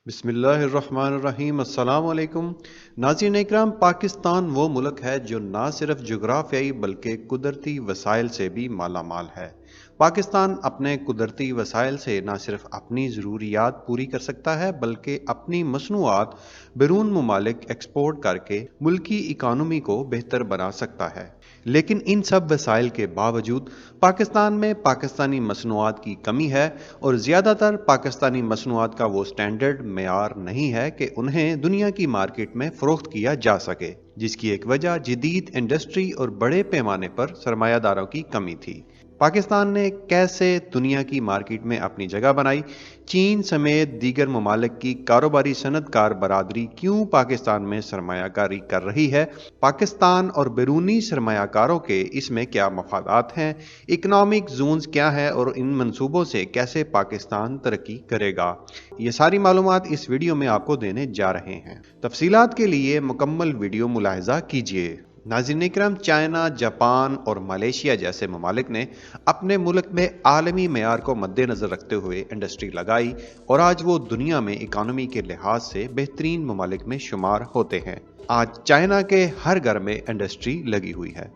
बिस्मिल्लाहिर्रहमानिर्रहीम। अस्सलाम वालेकुम नाज़रीन इकराम, पाकिस्तान वो मुल्क है जो ना सिर्फ जोग्राफियाई बल्कि कुदरती वसाइल से भी माला माल है। पाकिस्तान अपने कुदरती वसाइल से ना सिर्फ अपनी ज़रूरियात पूरी कर सकता है बल्कि अपनी मसनूआत बैरून ममालिक एक्सपोर्ट करके मुल्की इकानमी को बेहतर बना सकता है। लेकिन इन सब वसाइल के बावजूद पाकिस्तान में पाकिस्तानी मसनूआत की कमी है और ज़्यादातर पाकिस्तानी मसनूआत का वो स्टैंडर्ड मेयार नहीं है कि उन्हें दुनिया की मार्केट में फ़रोख्त किया जा सके, जिसकी एक वजह जदीद इंडस्ट्री और बड़े पैमाने पर सरमायादारों की कमी थी। पाकिस्तान ने कैसे दुनिया की मार्केट में अपनी जगह बनाई? चीन समेत दीगर ममालिक की कारोबारी सनतकार बरादरी क्यों पाकिस्तान में सरमायाकारी कर रही है? पाकिस्तान और बैरूनी सरमायाकारों के इसमें क्या मफादात हैं? इकनॉमिक जोन्स क्या है और इन मंसूबों से कैसे पाकिस्तान तरक्की करेगा? ये सारी मालूमात इस वीडियो में आपको देने जा रहे हैं। तफसीलात के लिए मुकम्मल वीडियो मुलाहिजा कीजिए। नाज़रीन इकराम, चाइना, जापान और मलेशिया जैसे ममालिक ने अपने मुल्क में आलमी मेयार को मद्देनज़र रखते हुए इंडस्ट्री लगाई और आज वो दुनिया में इकानमी के लिहाज से बेहतरीन ममालिक में शुमार होते हैं। आज चाइना के हर घर में इंडस्ट्री लगी हुई है।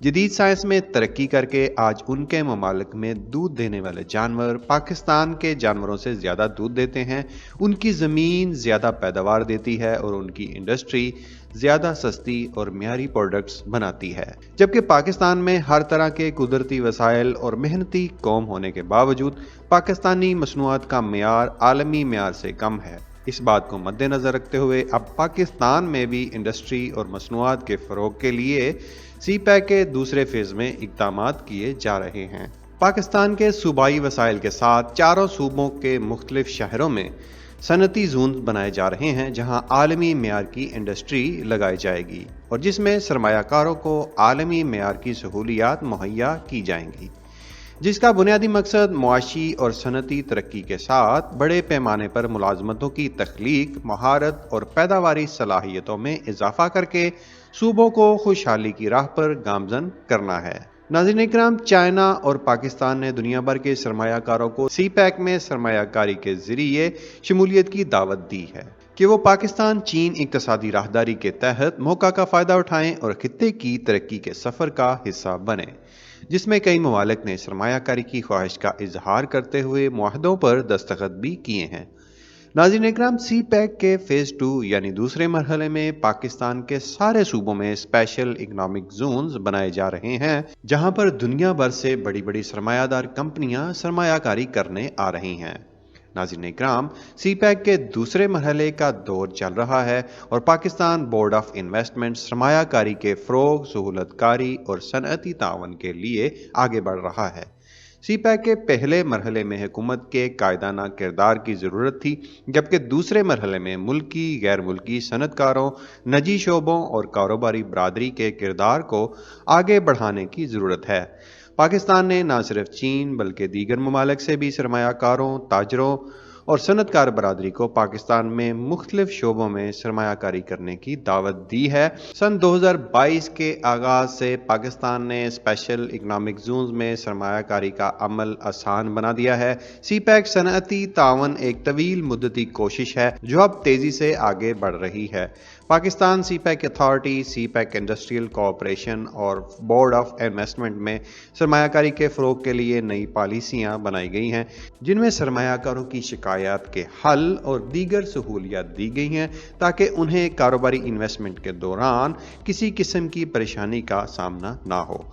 जदीद साइंस में तरक्की करके आज उनके ममालिक में दूध देने वाले जानवर पाकिस्तान के जानवरों से ज़्यादा दूध देते हैं, उनकी ज़मीन ज़्यादा पैदावार देती है और उनकी इंडस्ट्री ज़्यादा सस्ती और मियारी प्रोडक्ट्स बनाती है। जबकि पाकिस्तान में हर तरह के कुदरती वसाइल और मेहनती कौम होने के बावजूद पाकिस्तानी मसनूआत का मेयार आलमी मेयार से कम है। इस बात को मद्देनज़र रखते हुए अब पाकिस्तान में भी इंडस्ट्री और मसनूआत के फ़रोग के लिए CPEC के दूसरे फेज़ में इक़दामात किए जा रहे हैं। पाकिस्तान के सूबाई वसाइल के साथ चारों सूबों के मुख्तलिफ शहरों में सनती जोन बनाए जा रहे हैं, जहां आलमी मेयार की इंडस्ट्री लगाई जाएगी और जिसमें सरमायाकारों को आलमी मेयार की सहूलियात मुहैया की जाएंगी, जिसका बुनियादी मकसद मुआशी और सनती तरक्की के साथ बड़े पैमाने पर मुलाजमतों की तख्लीक, महारत और पैदावारी सलाहियतों में इजाफा करके सूबों को खुशहाली की राह पर गामजन करना है। नाज़रीन इकराम, चाइना और पाकिस्तान ने दुनिया भर के सरमायाकारों को CPEC में सरमायाकारी के जरिए शमूलियत की दावत दी है कि वो पाकिस्तान चीन इक्तसादी राहदारी के तहत मौका का फ़ायदा उठाएं और खित्ते की तरक्की के सफ़र का हिस्सा बने, जिसमें कई ममालिक ने सरमायाकारी की ख्वाहिश का इजहार करते हुए मुआहदों पर दस्तखत भी किए हैं। नाज़रीन इकराम, CPEC के Phase 2 यानी दूसरे मरहले में पाकिस्तान के सारे सूबों में स्पेशल इकनॉमिक जोन्स बनाए जा रहे हैं, जहां पर दुनिया भर से बड़ी बड़ी सरमायादार कंपनियां सरमायाकारी करने आ रही हैं। नाज़रीन इकराम, CPEC के दूसरे मरहले का दौर चल रहा है और पाकिस्तान बोर्ड ऑफ इन्वेस्टमेंट सरमायाकारी के फ़रोग, सहूलतकारी और सनअती तावन के लिए आगे बढ़ रहा है। CPEC के पहले मरहले में हुकूमत के कायदाना किरदार की ज़रूरत थी, जबकि दूसरे मरहले में मुल्की, गैर मुल्की सनतकारों, निजी शोबों और कारोबारी बरादरी के किरदार को आगे बढ़ाने की ज़रूरत है। पाकिस्तान ने न सिर्फ चीन बल्कि दीगर ममालिक से भी सरमायाकारों, ताजरों और सनतकार बरादरी को पाकिस्तान में मुख्तलिफ शोबों में सरमायाकारी करने की दावत दी है। सन 2022 के आगाज़ से पाकिस्तान ने स्पेशल इकनॉमिक जोन्स में सरमायाकारी का अमल आसान बना दिया है। CPEC सनअती तावन एक तवील मुद्दती कोशिश है जो अब तेज़ी से आगे बढ़ रही है। Pakistan CPEC authority, CPEC industrial cooperation और बोर्ड ऑफ इन्वेस्टमेंट में सरमायाकारी के फ़रोग के लिए नई पॉलिसियाँ बनाई गई हैं, जिनमें सरमायाकारों की शिकायत के हल और दीगर सहूलियात दी गई हैं ताकि उन्हें कारोबारी इन्वेस्टमेंट के दौरान किसी किस्म की परेशानी का सामना ना हो।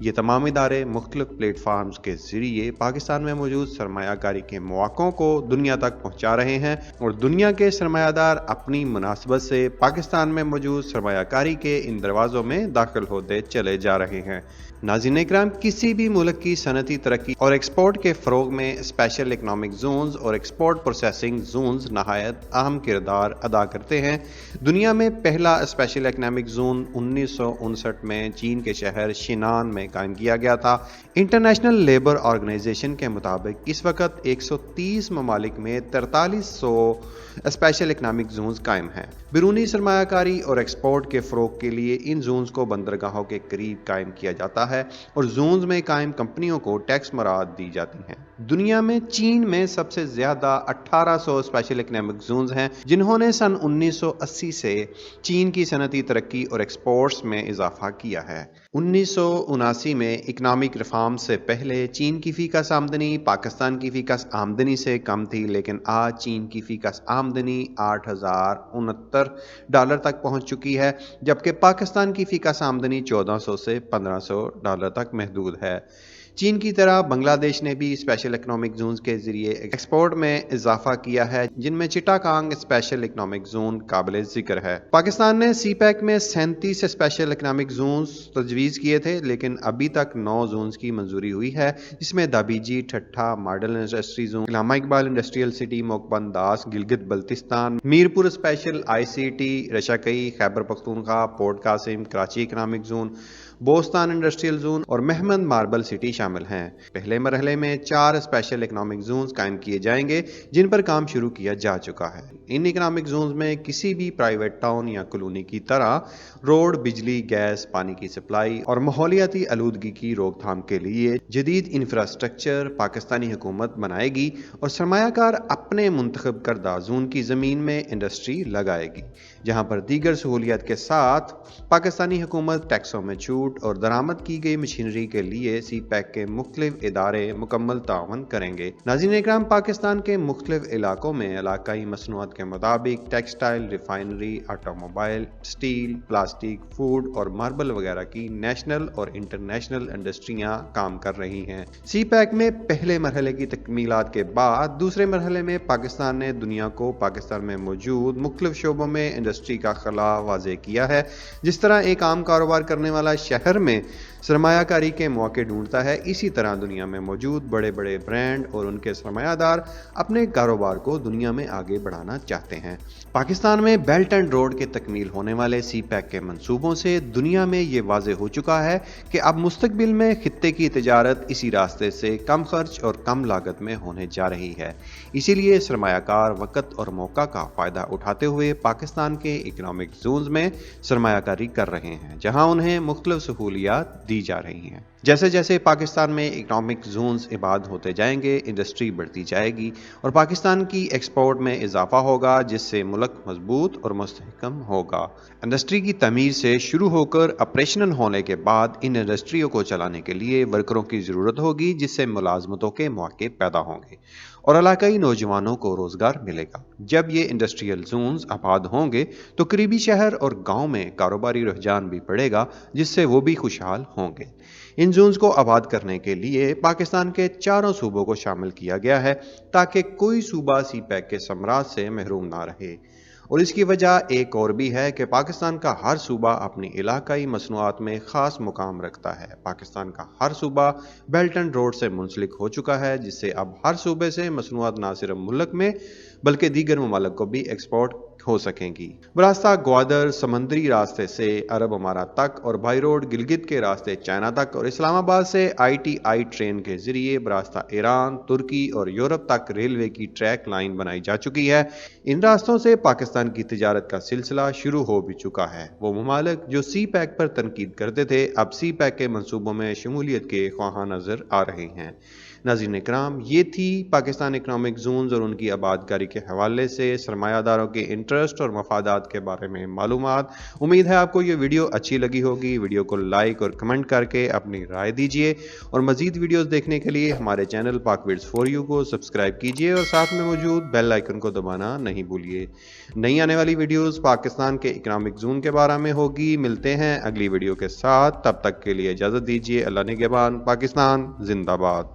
ये तमाम इदारे मुख्तलिफ प्लेटफार्म्स के ज़रिए पाकिस्तान में मौजूद सरमायाकारी के मौक़ों को दुनिया तक पहुँचा रहे हैं और दुनिया के सरमायादार अपनी मुनासबत से पाकिस्तान में मौजूद सरमायाकारी के इन दरवाज़ों में दाखिल होते चले जा रहे हैं। नाज़रीन इकराम, किसी भी मुल्क की सनती तरक्की और एक्सपोर्ट के फ़रोग में स्पेशल इकनॉमिक जोन्स और एक्सपोर्ट प्रोसेसिंग जोन्स नहायत अहम किरदार अदा करते हैं। दुनिया में पहला स्पेशल इकनॉमिक जोन 1959 में चीन के शहर शिनान में कायम किया गया था। इंटरनेशनल लेबर ऑर्गेनाइजेशन के मुताबिक इस वक्त 130 ममालिक में 4300 स्पेशल इकनॉमिक जोन्स कायम हैं। बैरूनी सरमायाकारी और एक्सपोर्ट के फ़रोग के लिए इन जोन्स को बंदरगाहों के करीब कायम किया जाता है और जोन्स में कायम कंपनियों को टैक्स मराहत दी जाती हैं। दुनिया में चीन में सबसे ज्यादा 1800 स्पेशल इकोनॉमिक जोन्स हैं, जिन्होंने सन 1980 से चीन की सनती तरक्की और एक्सपोर्ट्स में इजाफा किया है। 1979 में इकनॉमिक रिफॉर्म से पहले चीन की फीकस आमदनी पाकिस्तान की फीकस आमदनी से कम थी, लेकिन आज चीन की फीकस आमदनी $8,069 तक पहुंच चुकी है, जबकि पाकिस्तान की फीकस आमदनी 1400 से $1500 तक महदूद है। चीन की तरह बांग्लादेश ने भी स्पेशल इकोनॉमिक जोन्स के जरिए एक्सपोर्ट में इजाफा किया है, जिनमें चिटागांग स्पेशल इकोनॉमिक जोन काबिल जिक्र है। पाकिस्तान ने सीपैक में 37 स्पेशल इकोनॉमिक जोन्स तजवीज़ किए थे, लेकिन अभी तक 9 जोन्स की मंजूरी हुई है, जिसमें Dhabeji, Thatta model industry zone, Allama Iqbal industrial city, Moqpondass, Gilgit Baltistan, Mirpur special ICT, Rashakai, Khyber Pakhtunkhwa, port Qasim, Karachi economic zone, Bostan industrial zone और मोहम्मद मार्बल सिटी शामिल हैं। पहले मरहले में 4 स्पेशल इकोनॉमिक जोन्स कायम किए जाएंगे, जिन पर काम शुरू किया जा चुका है। इन इकोनॉमिक जोन्स में किसी भी प्राइवेट टाउन या कॉलोनी की तरह रोड, बिजली, गैस, पानी की सप्लाई और माहौलियाती आलूदगी की रोकथाम के लिए जदीद इंफ्रास्ट्रक्चर पाकिस्तानी हुकूमत बनाएगी और सरमायाकार अपने मुंतखब करदा जोन की ज़मीन में इंडस्ट्री लगाएगी, जहाँ पर दीगर सहूलियत के साथ पाकिस्तानी हुकूमत टैक्सों में छूट और दरामद की गई मशीनरी के लिए CPEC के मुख्तलिफ इदारे मुकम्मल तावन करेंगे। नाज़रीन इकराम, पाकिस्तान के मुख्तलिफ इलाकों में इलाकाई मसनूआत के मुताबिक textile, refinery, automobile, steel, plastic, food और मार्बल वगैरह की नेशनल और इंटरनेशनल इंडस्ट्रियां काम कर रही हैं। CPEC में पहले मरहले की तकमीलात के बाद दूसरे मरहले में पाकिस्तान ने दुनिया को पाकिस्तान में मौजूद मुख्तलिफ शोबों में इंडस्ट्री का खला वाज़े किया है। जिस तरह एक आम कारोबार करने वाला शहर में सरमायाकारी के मौके ढूंढता है, इसी तरह दुनिया में मौजूद बड़े बड़े ब्रांड और उनके सरमायादार अपने कारोबार को दुनिया में आगे बढ़ाना चाहते हैं। पाकिस्तान में बेल्ट एंड रोड के तकमील होने वाले CPEC के मंसूबों से दुनिया में ये वाज़े हो चुका है कि अब मुस्तकबिल में खित्ते की तिजारत इसी रास्ते से कम खर्च और कम लागत में होने जा रही है। इसीलिए सरमायाकार वक़्त और मौका का फ़ायदा उठाते हुए पाकिस्तान के इकनॉमिक जोन्स में सरमायाकारी कर रहे हैं, जहाँ उन्हें मुख्तलिफ सहूलियात दी जा रही हैं। जैसे जैसे पाकिस्तान में इकनॉमिक जोन्स इबाद होते जाएंगे, इंडस्ट्री बढ़ती जाएगी और पाकिस्तान की एक्सपोर्ट में इजाफा होगा, जिससे मुल्क मजबूत और मुस्तहकम होगा। इंडस्ट्री की तमीर से शुरू होकर ऑपरेशनल होने के बाद इन इंडस्ट्रियों को चलाने के लिए वर्करों की ज़रूरत होगी, जिससे मुलाजमतों के मौके पैदा होंगे और इलाकाई नौजवानों को रोजगार मिलेगा। जब ये इंडस्ट्रियल जोन्स आबाद होंगे तो करीबी शहर और गांव में कारोबारी रुझान भी बढ़ेगा, जिससे वो भी खुशहाल होंगे। इन जोन्स को आबाद करने के लिए पाकिस्तान के चारों सूबों को शामिल किया गया है, ताकि कोई सूबा CPEC के समराज से महरूम ना रहे। और इसकी वजह एक और भी है कि पाकिस्तान का हर सूबा अपनी इलाकाई मसनूआत में ख़ास मुकाम रखता है। पाकिस्तान का हर सूबा बेल्ट एंड रोड से मुंसलिक हो चुका है, जिससे अब हर सूबे से मसनूआत ना सिर्फ मुल्क में बल्कि दीगर ममालिक को भी एक्सपोर्ट हो सकेंगी। बरास्ता ग्वादर समंदरी रास्ते से अरब अमारात तक और बाई रोड गिलगित के रास्ते चाइना तक और इस्लामाबाद से ITI ट्रेन के जरिए बरास्ता ईरान, तुर्की और यूरोप तक रेलवे की ट्रैक लाइन बनाई जा चुकी है। इन रास्तों से पाकिस्तान की तिजारत का सिलसिला शुरू हो भी चुका है। वो ममालिक जो CPEC पर तनकीद करते थे, अब CPEC के मंसूबों में शमूलियत के ख्वाहां नजर आ रहे हैं। नाज़रीन इकराम, ये थी पाकिस्तान इकनॉमिक जोन्स और उनकी आबादकारी के हवाले से सरमायादारों के इंटरेस्ट और मफादात के बारे में मालूमात। उम्मीद है आपको ये वीडियो अच्छी लगी होगी। वीडियो को लाइक और कमेंट करके अपनी राय दीजिए और मज़ीद वीडियोस देखने के लिए हमारे चैनल पाकविड्स फॉर यू को सब्सक्राइब कीजिए और साथ में मौजूद बेल आइकन को दबाना नहीं भूलिए। नई आने वाली वीडियोज़ पाकिस्तान के इकनॉमिक जोन के बारे में होगी। मिलते हैं अगली वीडियो के साथ, तब तक के लिए इजाज़त दीजिए। अल्लाह निगहबान। पाकिस्तान जिंदाबाद।